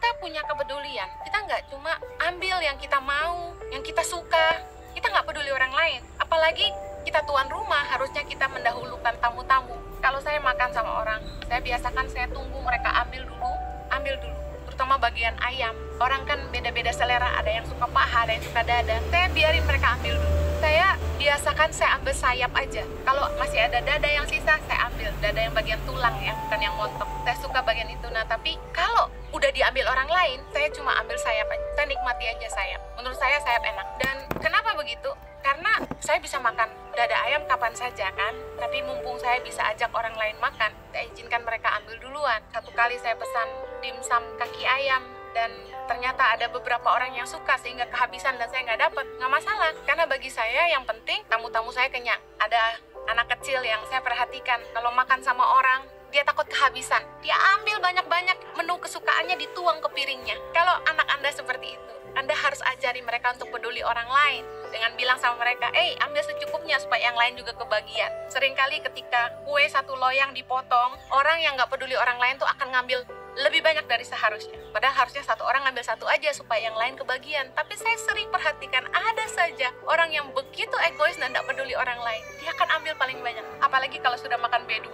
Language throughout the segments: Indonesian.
kita punya kepedulian, kita nggak cuma ambil yang kita mau, yang kita suka, kita nggak peduli orang lain. Apalagi kita tuan rumah, harusnya kita mendahulukan tamu-tamu. Kalau saya makan sama orang, saya biasakan saya tunggu mereka ambil dulu, terutama bagian ayam. Orang kan beda-beda selera, ada yang suka paha, ada yang suka dada. Saya biarin mereka ambil dulu. Saya biasakan saya ambil sayap aja. Kalau masih ada dada yang sisa, saya ambil dada yang bagian tulang ya, bukan yang montok. Saya suka bagian itu. Nah, tapi kalau udah diambil orang lain, saya cuma ambil sayap aja. Saya nikmati aja sayap. Menurut saya sayap enak. Dan kenapa begitu? Karena saya bisa makan dada ayam kapan saja kan. Tapi mumpung saya bisa ajak orang lain makan, saya izinkan mereka ambil duluan. Satu kali saya pesan dimsum kaki ayam, dan ternyata ada beberapa orang yang suka sehingga kehabisan dan saya nggak dapat. Nggak masalah, karena bagi saya yang penting tamu-tamu saya kenyang. Ada anak kecil yang saya perhatikan, kalau makan sama orang, dia takut kehabisan. Dia ambil banyak-banyak, menu kesukaannya dituang ke piringnya. Kalau anak Anda seperti itu, Anda harus ajari mereka untuk peduli orang lain. Dengan bilang sama mereka, ambil secukupnya supaya yang lain juga kebagian. Seringkali ketika kue satu loyang dipotong, orang yang nggak peduli orang lain tuh akan ngambil lebih banyak dari seharusnya. Padahal harusnya satu orang ngambil satu aja supaya yang lain kebagian. Tapi saya sering perhatikan ada saja orang yang begitu egois dan tidak peduli orang lain. Dia akan ambil paling banyak. Apalagi kalau sudah makan B2.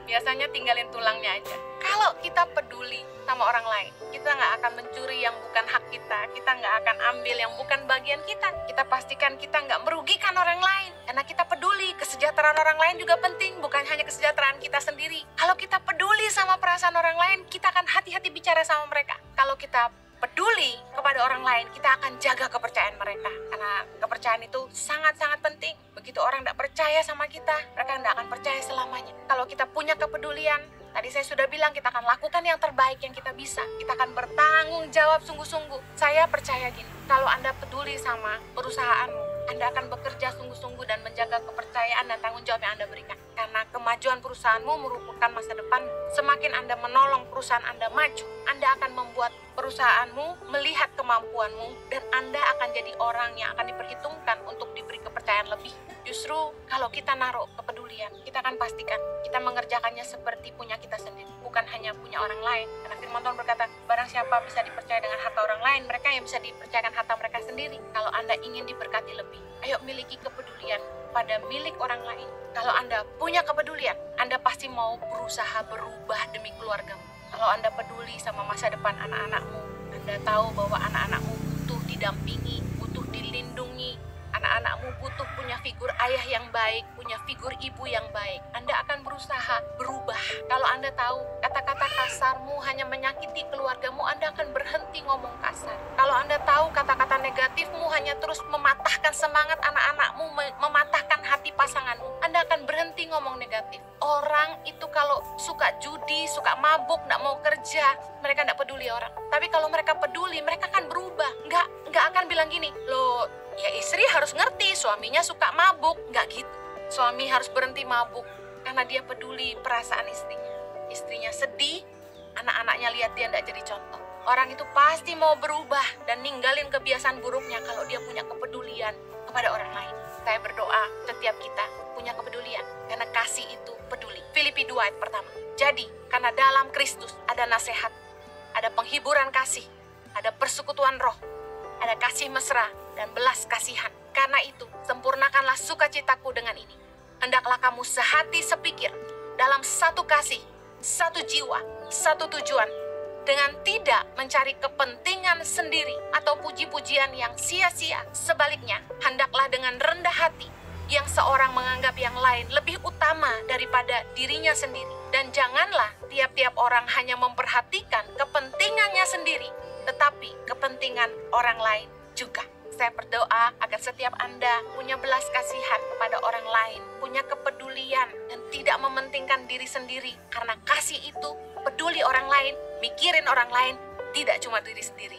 Biasanya tinggalin tulangnya aja. Kalau kita peduli sama orang lain, kita nggak akan mencuri yang bukan hak kita. Kita nggak akan ambil yang bukan bagian kita. Kita pastikan kita nggak merugikan orang lain. Karena kita peduli, kesejahteraan orang lain juga penting. Bukan hanya kesejahteraan kita sendiri. Kalau kita peduli sama perasaan orang lain, kita akan hati-hati bicara sama mereka. Kalau kita peduli kepada orang lain, kita akan jaga kepercayaan mereka. Karena kepercayaan itu sangat-sangat penting. Begitu orang tidak percaya sama kita, mereka tidak akan percaya selamanya. Kalau kita punya kepedulian, tadi saya sudah bilang kita akan lakukan yang terbaik yang kita bisa. Kita akan bertanggung jawab sungguh-sungguh. Saya percaya gini, kalau Anda peduli sama perusahaanmu, Anda akan bekerja sungguh-sungguh dan menjaga kepercayaan dan tanggung jawab yang Anda berikan. Karena kemajuan perusahaanmu merupakan masa depan. Semakin Anda menolong perusahaan Anda maju, Anda akan membuat perusahaanmu melihat kemampuanmu, dan Anda akan jadi orang yang akan diperhitungkan untuk diberi kepercayaan lebih. Justru kalau kita naruh kepedulian, kita akan pastikan kita mengerjakannya seperti punya kita sendiri, bukan hanya punya orang lain. Karena firman Tuhan berkata, barang siapa bisa dipercaya dengan harta orang lain, mereka yang bisa dipercayakan harta mereka sendiri. Kalau Anda ingin diberkati lebih, ayo miliki kepedulian pada milik orang lain. Kalau Anda punya kepedulian, Anda pasti mau berusaha berubah demi keluargamu. Kalau Anda peduli sama masa depan anak-anakmu, Anda tahu bahwa anak-anakmu butuh didampingi, butuh dilindungi. Anak-anakmu butuh punya figur ayah yang baik, punya figur ibu yang baik. Anda akan berusaha berubah. Kalau Anda tahu kata-kata kasarmu hanya menyakiti keluargamu, Anda akan berhenti ngomong kasar. Kalau Anda tahu kata-kata negatifmu hanya terus mematahkan semangat anak-anakmu, mematahkan hati pasanganmu, Anda akan berhenti ngomong negatif. Orang itu kalau suka judi, suka mabuk, nggak mau kerja, mereka nggak peduli orang. Tapi kalau mereka peduli, mereka akan berubah. Nggak akan bilang gini, loh, ya istri harus ngerti suaminya suka mabuk. Nggak gitu. Suami harus berhenti mabuk karena dia peduli perasaan istrinya. Istrinya sedih, anak-anaknya lihat dia nggak jadi contoh. Orang itu pasti mau berubah dan ninggalin kebiasaan buruknya kalau dia punya kepedulian kepada orang lain. Saya berdoa setiap kita punya kepedulian, karena kasih itu peduli. Filipi 2 ayat pertama. Jadi, karena dalam Kristus ada nasihat, ada penghiburan kasih, ada persekutuan roh, ada kasih mesra dan belas kasihan. Karena itu, sempurnakanlah sukacitaku dengan ini. Hendaklah kamu sehati sepikir, dalam satu kasih, satu jiwa, satu tujuan, dengan tidak mencari kepentingan sendiri atau puji-pujian yang sia-sia. Sebaliknya, hendaklah dengan rendah hati, yang seorang menganggap yang lain lebih utama daripada dirinya sendiri. Dan janganlah tiap-tiap orang hanya memperhatikan kepentingannya sendiri, tetapi kepentingan orang lain juga. Saya berdoa agar setiap Anda punya belas kasihan kepada orang lain, punya kepedulian, dan tidak mementingkan diri sendiri. Karena kasih itu peduli orang lain, mikirin orang lain, tidak cuma diri sendiri.